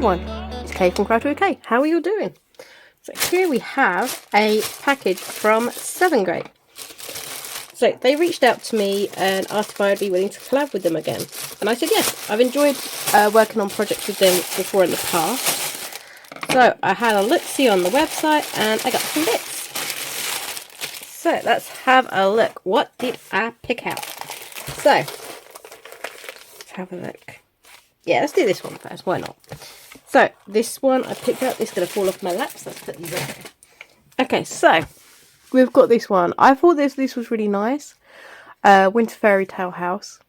everyone, it's Kay from Craft2K. How are you doing? So here we have a package from 7Great. So they reached out to me and asked if I would be willing to collab with them again. And I said yes. I've enjoyed working on projects with them before in the past. So I had a look-see on the website and I got some bits. So let's have a look. What did I pick out? So let's have a look. Yeah, let's do this one first. Why not? So this one I picked out. This is going to fall off my lap, so let's put these away. Okay, so we've got this one. I thought this was really nice. Winter Fairy Tale House.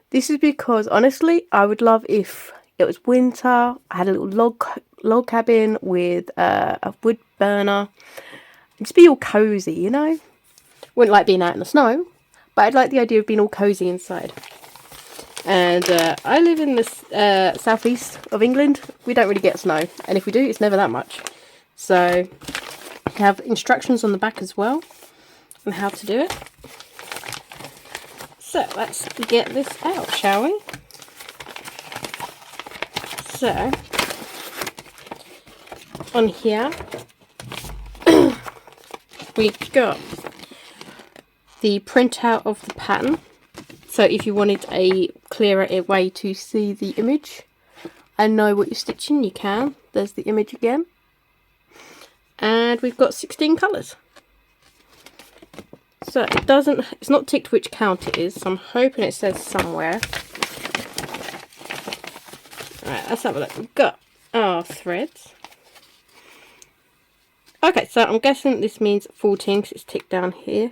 This is because honestly, I would love if it was winter. I had a little log cabin with a wood burner. It'd just be all cozy, you know. Wouldn't like being out in the snow, but I'd like the idea of being all cozy inside. And I live in the southeast of England. We don't really get snow, and if we do, it's never that much. So you have instructions on the back as well on how to do it. So let's get this out, shall we? So on here we've got the printout of the pattern. So if you wanted a clearer way to see the image and know what you're stitching, you can. There's the image again. And we've got 16 colours. So it's not ticked which count it is, so I'm hoping it says somewhere. Alright, let's have a look. We've got our threads. Okay, so I'm guessing this means 14 because it's ticked down here.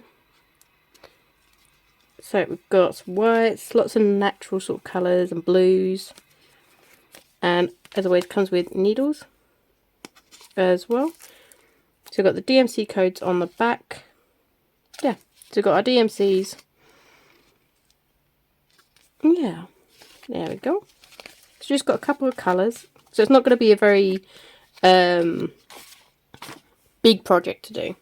So we've got some whites, lots of natural sort of colours and blues. And as always comes with needles as well. So we've got the DMC codes on the back. Yeah, so we've got our DMCs. Yeah, there we go. So just got a couple of colours. So it's not going to be a very big project to do.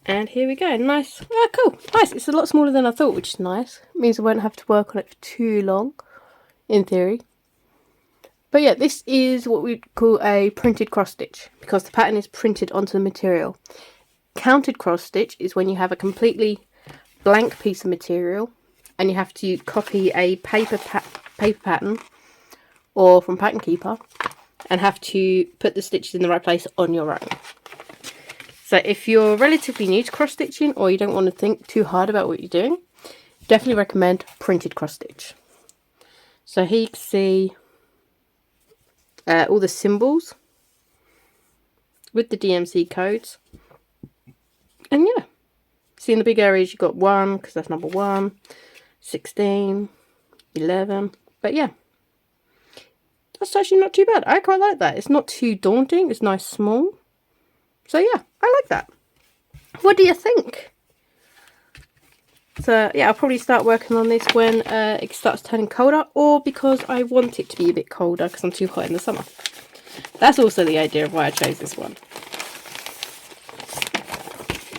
And here we go, nice. Oh, cool, nice. It's a lot smaller than I thought, which is nice. It means I won't have to work on it for too long, in theory. But yeah, this is what we call a printed cross-stitch, because the pattern is printed onto the material. Counted cross-stitch is when you have a completely blank piece of material, and you have to copy a paper pattern, or from Pattern Keeper, and have to put the stitches in the right place on your own. So if you're relatively new to cross-stitching or you don't want to think too hard about what you're doing, definitely recommend printed cross-stitch. So here you can see all the symbols with the DMC codes. And yeah, see in the big areas you've got 1, because that's number 1, 16, 11. But yeah, that's actually not too bad. I quite like that. It's not too daunting. It's nice small. So yeah, I like that. What do you think? So yeah, I'll probably start working on this when it starts turning colder, or because I want it to be a bit colder because I'm too hot in the summer. That's also the idea of why I chose this one.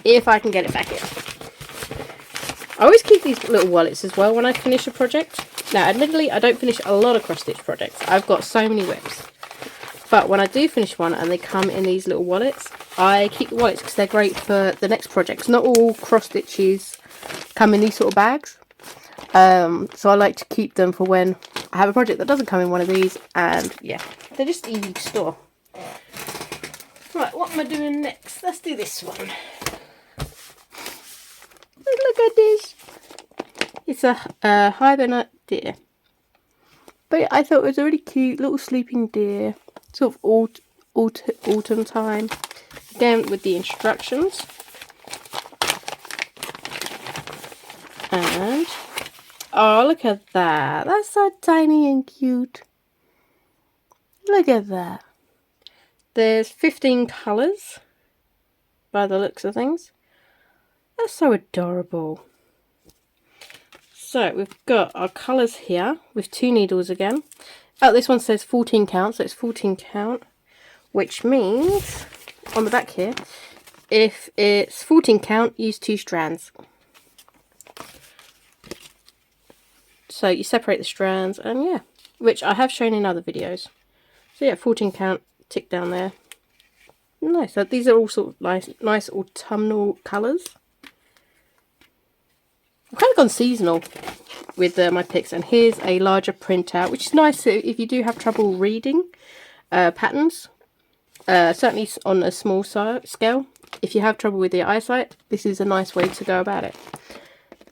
If I can get it back in. I always keep these little wallets as well when I finish a project. Now admittedly, I don't finish a lot of cross-stitch projects. I've got so many whips. But when I do finish one and they come in these little wallets, I keep the wallets because they're great for the next projects. Not all cross stitches come in these sort of bags. So I like to keep them for when I have a project that doesn't come in one of these. And yeah, they're just easy to store. Right, what am I doing next? Let's do this one. Look at this. It's a hibernate deer. But yeah, I thought it was a really cute little sleeping deer. Sort of autumn time. Again with the instructions. And oh, look at that. That's so tiny and cute. Look at that. There's 15 colours by the looks of things. That's so adorable. So we've got our colours here with 2 needles again. Oh, this one says 14 count, so it's 14 count, which means on the back here, if it's 14 count, use 2 strands. So you separate the strands, and yeah, which I have shown in other videos. So yeah, 14 count tick down there. Nice. So these are all sort of nice autumnal colours. I've kind of gone seasonal with my picks, and here's a larger printout, which is nice if you do have trouble reading patterns. Certainly on a small scale. If you have trouble with your eyesight, this is a nice way to go about it.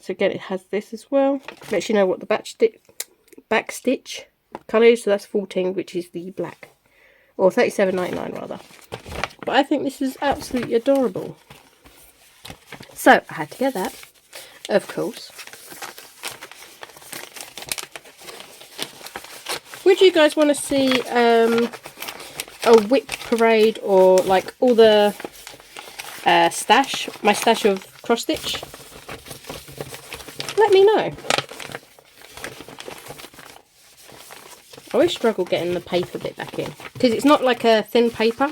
So again, it has this as well. Lets you know what the back stitch colour is. So that's 14, which is the black, or 37.99 rather. But I think this is absolutely adorable. So I had to get that, of course. Would you guys want to see a whip parade, or like all the my stash of cross stitch? Let me know. I always struggle getting the paper bit back in, because it's not like a thin paper.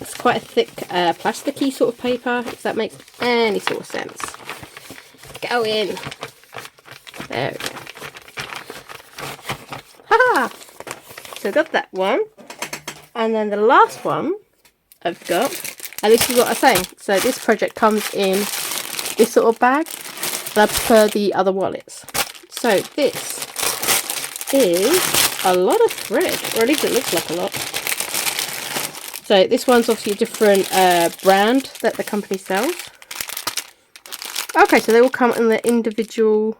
It's quite a thick plasticky sort of paper, if that makes any sort of sense. Go in. There we go. Ha! So I got that one. And then the last one I've got, and this is what I'm saying. So this project comes in this sort of bag, and I prefer the other wallets. So this is a lot of thread, or at least it looks like a lot. So this one's obviously a different brand that the company sells. Okay, so they all come in the individual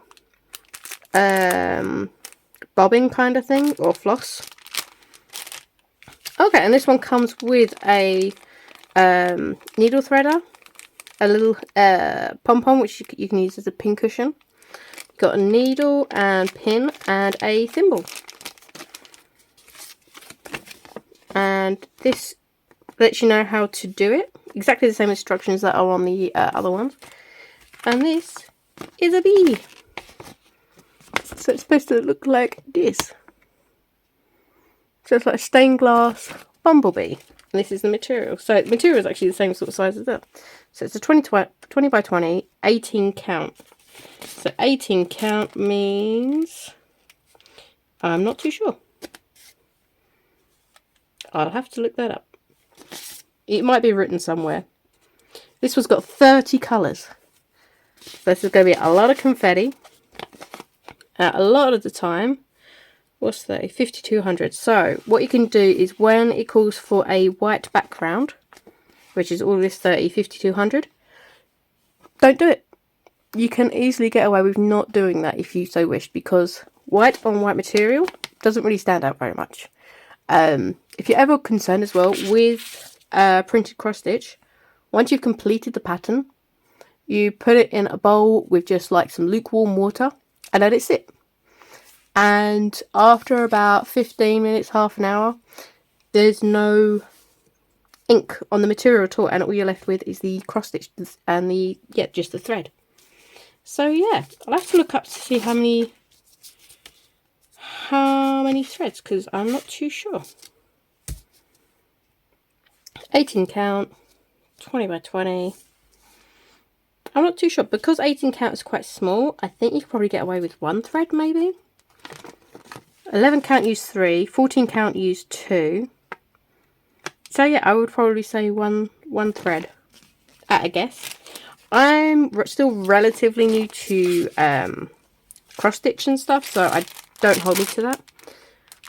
bobbin kind of thing, or floss. Okay, and this one comes with a needle threader, a little pom-pom, which you can use as a pin cushion. Got a needle and pin and a thimble. And this lets you know how to do it. Exactly the same instructions that are on the other ones. And this is a bee. So it's supposed to look like this. So it's like a stained glass bumblebee. And this is the material. So the material is actually the same sort of size as that. So it's a 20 by 20, 18 count. So 18 count means, I'm not too sure. I'll have to look that up. It might be written somewhere. This one's got 30 colours. So this is going to be a lot of confetti. A lot of the time. What's that? 5200. So what you can do is when it calls for a white background, which is all this 5200, don't do it. You can easily get away with not doing that if you so wish, because white on white material doesn't really stand out very much. If you're ever concerned as well with printed cross stitch, once you've completed the pattern, you put it in a bowl with just like some lukewarm water and let it sit. And after about 15 minutes, half an hour, there's no ink on the material at all, and all you're left with is the cross stitch and just the thread. So yeah, I'll have to look up to see how many threads, because I'm not too sure. 18 count, 20 by 20. I'm not too sure, because 18 count is quite small. I think you could probably get away with one thread maybe. 11 count use 3, 14 count use 2. So yeah, I would probably say one thread at a guess. I'm still relatively new to cross stitch and stuff, so don't hold me to that.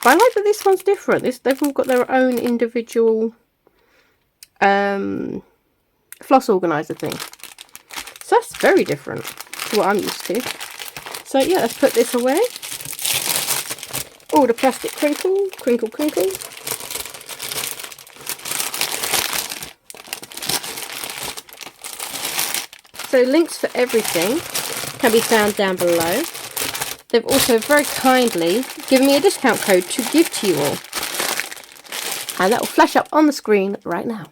But I like that this one's different. They've all got their own individual floss organizer thing. So that's very different to what I'm used to. So yeah, let's put this away. Oh, the plastic crinkle. So links for everything can be found down below. They've also very kindly given me a discount code to give to you all. And that will flash up on the screen right now.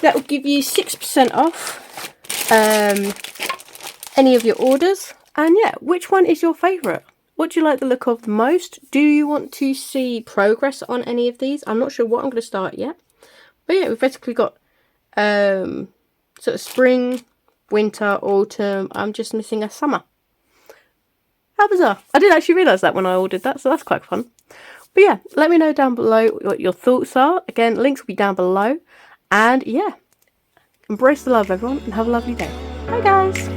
That will give you 6% off any of your orders. And yeah, which one is your favourite? What do you like the look of the most? Do you want to see progress on any of these? I'm not sure what I'm going to start yet. But yeah, we've basically got sort of spring, winter, autumn. I'm just missing a summer. How bizarre. I didn't actually realise that when I ordered that, so that's quite fun. But yeah, let me know down below what your thoughts are. Again, links will be down below. And yeah, embrace the love, everyone, and have a lovely day. Bye, guys.